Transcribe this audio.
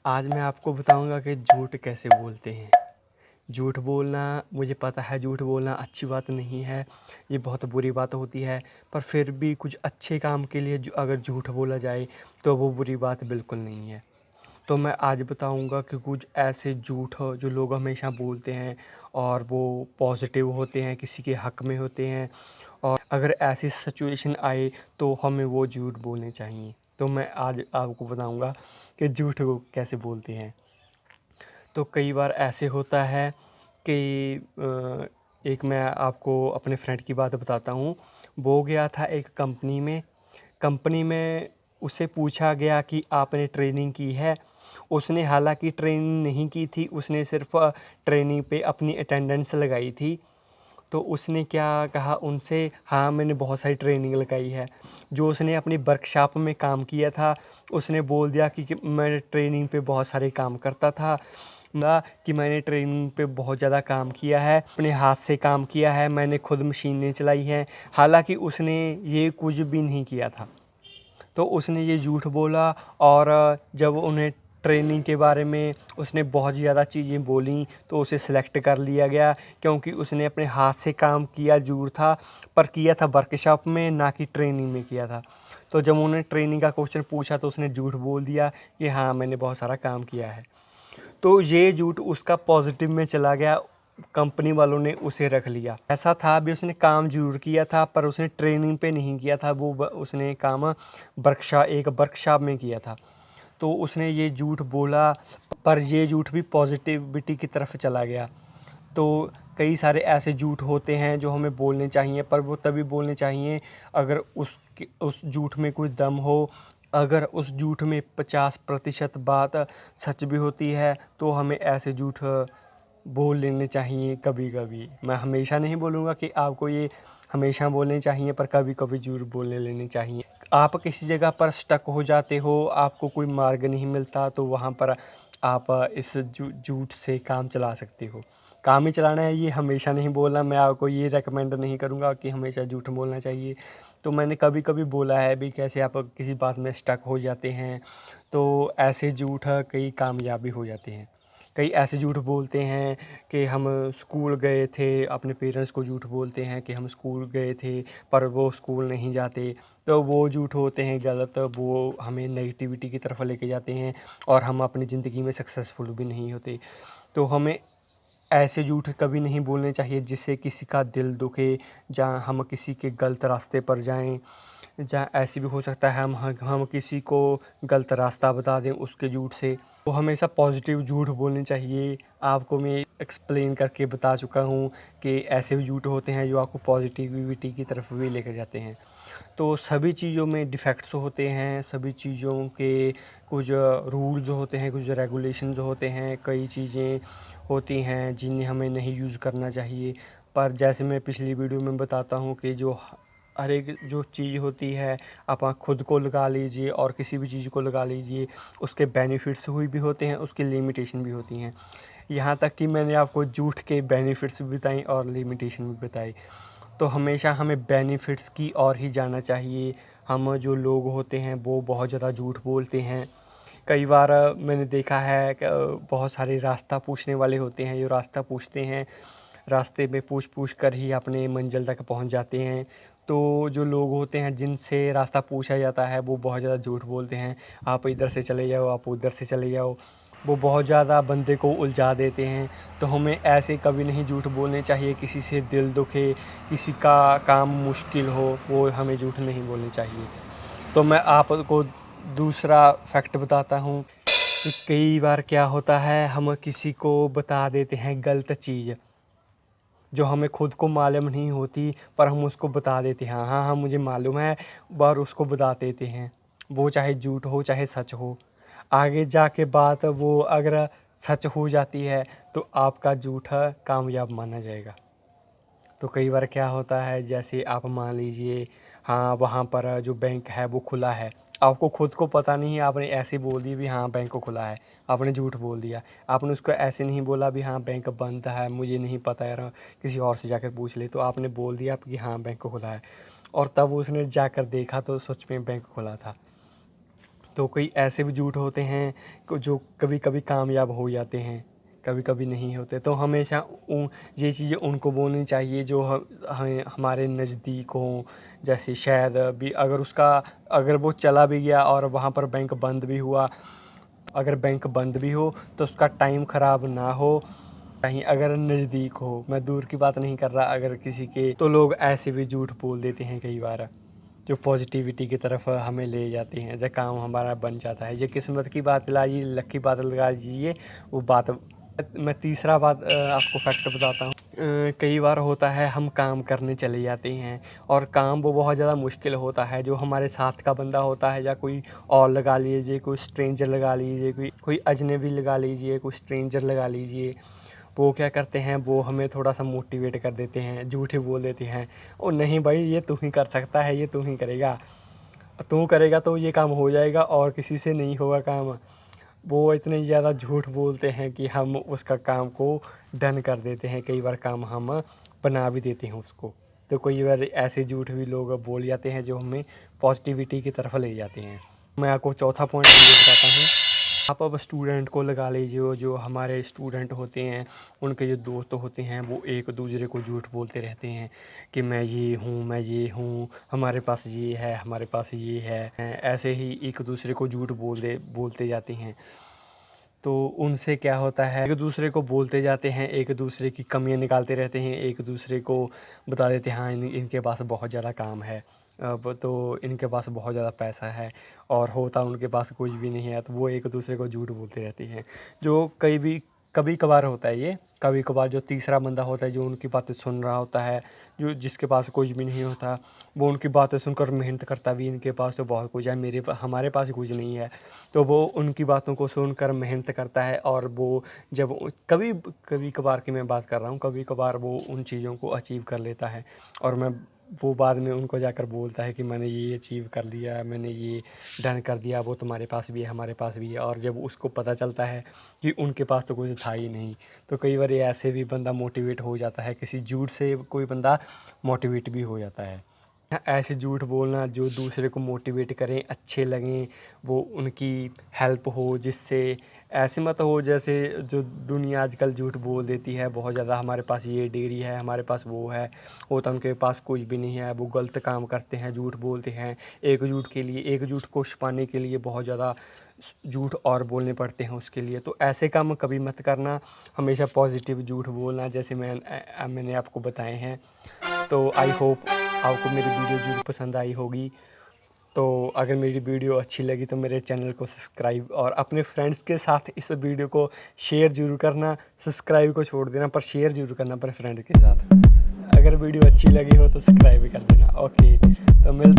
आज मैं आपको बताऊंगा कि झूठ कैसे बोलते हैं। झूठ बोलना, मुझे पता है झूठ बोलना अच्छी बात नहीं है, ये बहुत बुरी बात होती है। पर फिर भी कुछ अच्छे काम के लिए अगर झूठ बोला जाए तो वो बुरी बात बिल्कुल नहीं है। तो मैं आज बताऊंगा कि कुछ ऐसे झूठ जो लोग हमेशा बोलते हैं और वो पॉजिटिव होते हैं, किसी के हक में होते हैं, और अगर ऐसी सिचुएशन आए तो हमें वो झूठ बोलने चाहिए। तो मैं आज आपको बताऊंगा कि झूठ को कैसे बोलते हैं। तो कई बार ऐसे होता है कि एक मैं आपको अपने फ्रेंड की बात बताता हूँ। वो गया था एक कंपनी में उससे पूछा गया कि आपने ट्रेनिंग की है। उसने हालांकि ट्रेनिंग नहीं की थी, उसने सिर्फ ट्रेनिंग पे अपनी अटेंडेंस लगाई थी। तो उसने क्या कहा उनसे, हाँ मैंने बहुत सारी ट्रेनिंग लगाई है। जो उसने अपनी वर्कशॉप में काम किया था, उसने बोल दिया कि मैं ट्रेनिंग पे बहुत सारे काम करता था, ना कि मैंने ट्रेनिंग पे बहुत ज़्यादा काम किया है, अपने हाथ से काम किया है, मैंने खुद मशीनें चलाई हैं। हालांकि उसने ये कुछ भी नहीं किया था। तो उसने ये झूठ बोला। और जब उन्हें ट्रेनिंग के बारे में उसने बहुत ज़्यादा चीज़ें बोली तो उसे सिलेक्ट कर लिया गया, क्योंकि उसने अपने हाथ से काम किया ज़रूर था, पर किया था वर्कशॉप में, ना कि ट्रेनिंग में किया था। तो जब उन्हें ट्रेनिंग का क्वेश्चन पूछा तो उसने झूठ बोल दिया कि हाँ मैंने बहुत सारा काम किया है। तो ये झूठ उसका पॉजिटिव में चला गया, कंपनी वालों ने उसे रख लिया। ऐसा था भी उसने काम ज़रूर किया था पर उसने ट्रेनिंग पे नहीं किया था, वो उसने काम एक वर्कशॉप में किया था। तो उसने ये झूठ बोला, पर ये झूठ भी पॉजिटिविटी की तरफ चला गया। तो कई सारे ऐसे झूठ होते हैं जो हमें बोलने चाहिए, पर वो तभी बोलने चाहिए अगर उस झूठ में कोई दम हो। अगर उस झूठ में 50% बात सच भी होती है तो हमें ऐसे झूठ बोल लेने चाहिए कभी कभी। मैं हमेशा नहीं बोलूँगा कि आपको ये हमेशा बोलने चाहिए, पर कभी कभी झूठ बोलने लेने चाहिए। आप किसी जगह पर स्टक हो जाते हो, आपको कोई मार्ग नहीं मिलता, तो वहाँ पर आप इस झूठ से काम चला सकते हो। काम ही चलाना है, ये हमेशा नहीं बोलना। मैं आपको ये रेकमेंड नहीं करूँगा कि हमेशा झूठ बोलना चाहिए। तो मैंने कभी कभी बोला है भी, कैसे आप किसी बात में स्टक हो जाते हैं तो ऐसे झूठ कई कामयाबी हो जाते हैं। कई ऐसे झूठ बोलते हैं कि हम स्कूल गए थे, अपने पेरेंट्स को झूठ बोलते हैं कि हम स्कूल गए थे पर वो स्कूल नहीं जाते। तो वो झूठ होते हैं गलत, वो हमें नेगेटिविटी की तरफ लेके जाते हैं और हम अपनी ज़िंदगी में सक्सेसफुल भी नहीं होते। तो हमें ऐसे झूठ कभी नहीं बोलने चाहिए जिससे किसी का दिल दुखे, जहाँ हम किसी के गलत रास्ते पर जाएं। जहाँ ऐसे भी हो सकता है हम किसी को गलत रास्ता बता दें उसके झूठ से। तो हमेशा पॉजिटिव झूठ बोलने चाहिए। आपको मैं एक्सप्लेन करके बता चुका हूँ कि ऐसे भी झूठ होते हैं जो आपको पॉजिटिविटी की तरफ भी लेकर जाते हैं। तो सभी चीज़ों में डिफेक्ट्स होते हैं, सभी चीज़ों के कुछ रूल्स होते हैं, कुछ रेगुलेशंस होते हैं, कई चीज़ें होती हैं जिन्हें हमें नहीं यूज़ करना चाहिए। पर जैसे मैं पिछली वीडियो में बताता हूँ कि जो हर एक जो चीज़ होती है, आप खुद को लगा लीजिए और किसी भी चीज़ को लगा लीजिए, उसके बेनिफिट्स हुई भी होते हैं, उसकी लिमिटेशन भी होती हैं। यहाँ तक कि मैंने आपको झूठ के बेनिफिट्स भी बताई और लिमिटेशन भी बताई। तो हमेशा हमें बेनिफिट्स की ओर ही जाना चाहिए। हम जो लोग होते हैं वो बहुत ज़्यादा झूठ बोलते हैं। कई बार मैंने देखा है कि बहुत सारे रास्ता पूछने वाले होते हैं, जो रास्ता पूछते हैं, रास्ते में पूछ पूछ कर ही अपने मंजिल तक पहुंच जाते हैं। तो जो लोग होते हैं जिनसे रास्ता पूछा जाता है वो बहुत ज़्यादा झूठ बोलते हैं, आप इधर से चले जाओ, आप उधर से चले जाओ। वो बहुत ज़्यादा बंदे को उलझा देते हैं। तो हमें ऐसे कभी नहीं झूठ बोलने चाहिए, किसी से दिल दुखे, किसी का काम मुश्किल हो, वो हमें झूठ नहीं बोलने चाहिए। तो मैं आपको दूसरा फैक्ट बताता हूँ कि कई बार क्या होता है, हम किसी को बता देते हैं गलत चीज़ जो हमें खुद को मालूम नहीं होती, पर हम उसको बता देते हैं, हाँ हाँ हाँ मुझे मालूम है, पर उसको बता देते हैं। वो चाहे झूठ हो चाहे सच हो, आगे जाके बात वो अगर सच हो जाती है तो आपका झूठा कामयाब माना जाएगा। तो कई बार क्या होता है, जैसे आप मान लीजिए, हाँ वहाँ पर जो बैंक है वो खुला है, आपको खुद को पता नहीं है, आपने ऐसे बोल दिया भी हाँ बैंक खुला है, आपने झूठ बोल दिया। आपने उसको ऐसे नहीं बोला भी हाँ बैंक बंद है, मुझे नहीं पता यार, किसी और से जाकर पूछ ले। तो आपने बोल दिया कि हाँ बैंक खुला है, और तब उसने जाकर देखा तो सच में बैंक खुला था। तो कई ऐसे भी झूठ होते हैं जो कभी कभी कामयाब हो जाते हैं, कभी कभी नहीं होते। तो हमेशा ये चीज़ें उनको बोलनी चाहिए जो हमें हमारे नज़दीक हों। जैसे शायद भी अगर वो चला भी गया और वहाँ पर बैंक बंद भी हुआ, अगर बैंक बंद भी हो तो उसका टाइम ख़राब ना हो, कहीं अगर नज़दीक हो, मैं दूर की बात नहीं कर रहा अगर किसी के। तो लोग ऐसे भी झूठ बोल देते हैं कई बार, जो पॉजिटिविटी की तरफ हमें ले जाते हैं, जब काम हमारा बन जाता है। ये किस्मत की बात लाइए, लक की बात लगा दीजिए वो बात। मैं तीसरा बात आपको फैक्ट बताता हूँ। कई बार होता है हम काम करने चले जाते हैं और काम वो बहुत ज़्यादा मुश्किल होता है। जो हमारे साथ का बंदा होता है या कोई और लगा लीजिए, कोई स्ट्रेंजर लगा लीजिए, कोई अजनबी लगा लीजिए, कोई स्ट्रेंजर लगा लीजिए, वो क्या करते हैं, वो हमें थोड़ा सा मोटिवेट कर देते हैं, झूठे बोल देते हैं। ओ नहीं भाई, ये तू ही कर सकता है, ये तू ही करेगा, तू करेगा तो ये काम हो जाएगा और किसी से नहीं होगा काम। वो इतने ज़्यादा झूठ बोलते हैं कि हम उसका काम को डन कर देते हैं, कई बार काम हम बना भी देते हैं उसको। तो कई बार ऐसे झूठ भी लोग बोल जाते हैं जो हमें पॉजिटिविटी की तरफ ले जाते हैं। मैं आपको चौथा पॉइंट ये बताता हूँ। आप अब स्टूडेंट को लगा लीजिए, जो हमारे स्टूडेंट होते हैं उनके जो दोस्त होते हैं वो एक दूसरे को झूठ बोलते रहते हैं कि मैं ये हूँ, हमारे पास ये है, हमारे पास ये है। ऐसे ही एक दूसरे को झूठ बोलते जाते हैं। तो उनसे क्या होता है, एक दूसरे को बोलते जाते हैं, एक दूसरे की कमियां निकालते रहते हैं, एक दूसरे को बता देते हैं हाँ इनके पास बहुत ज़्यादा काम है, अब तो इनके पास बहुत ज़्यादा पैसा है, और होता उनके पास कुछ भी नहीं है। तो वो एक दूसरे को झूठ बोलते रहते हैं। जो कभी कभार होता है, ये कभी कभार जो तीसरा बंदा होता है जो उनकी बातें सुन रहा होता है, जो जिसके पास कुछ भी नहीं होता, वो उनकी बातें सुनकर मेहनत करता भी, इनके पास तो बहुत कुछ है, हमारे पास कुछ नहीं है। तो वो उनकी बातों को सुनकर मेहनत करता है, और वो जब कभी कभार की मैं बात कर रहा हूँ, कभी कभार वो उन चीज़ों को अचीव कर लेता है, और वो बाद में उनको जाकर बोलता है कि मैंने ये अचीव कर लिया, मैंने ये डन कर दिया, वो तुम्हारे पास भी है, हमारे पास भी है। और जब उसको पता चलता है कि उनके पास तो कुछ था ही नहीं, तो कई बार ऐसे भी बंदा मोटिवेट हो जाता है, किसी झूठ से कोई बंदा मोटिवेट भी हो जाता है। ऐसे झूठ बोलना जो दूसरे को मोटिवेट करें, अच्छे लगें, वो उनकी हेल्प हो, जिससे ऐसे मत हो जैसे जो दुनिया आजकल झूठ बोल देती है बहुत ज़्यादा, हमारे पास ये डिग्री है, हमारे पास वो है, होता उनके पास कुछ भी नहीं है। वो गलत काम करते हैं, झूठ बोलते हैं, एक झूठ को छुपाने के लिए बहुत ज़्यादा झूठ और बोलने पड़ते हैं उसके लिए। तो ऐसे काम कभी मत करना, हमेशा पॉजिटिव झूठ बोलना, जैसे मैंने आपको बताए हैं। तो आई होप आपको मेरी वीडियो ज़रूर पसंद आई होगी। तो अगर मेरी वीडियो अच्छी लगी तो मेरे चैनल को सब्सक्राइब और अपने फ्रेंड्स के साथ इस वीडियो को शेयर ज़रूर करना। सब्सक्राइब को छोड़ देना, पर शेयर ज़रूर करना अपने फ्रेंड के साथ। अगर वीडियो अच्छी लगी हो तो सब्सक्राइब भी कर देना। ओके, तो मिलते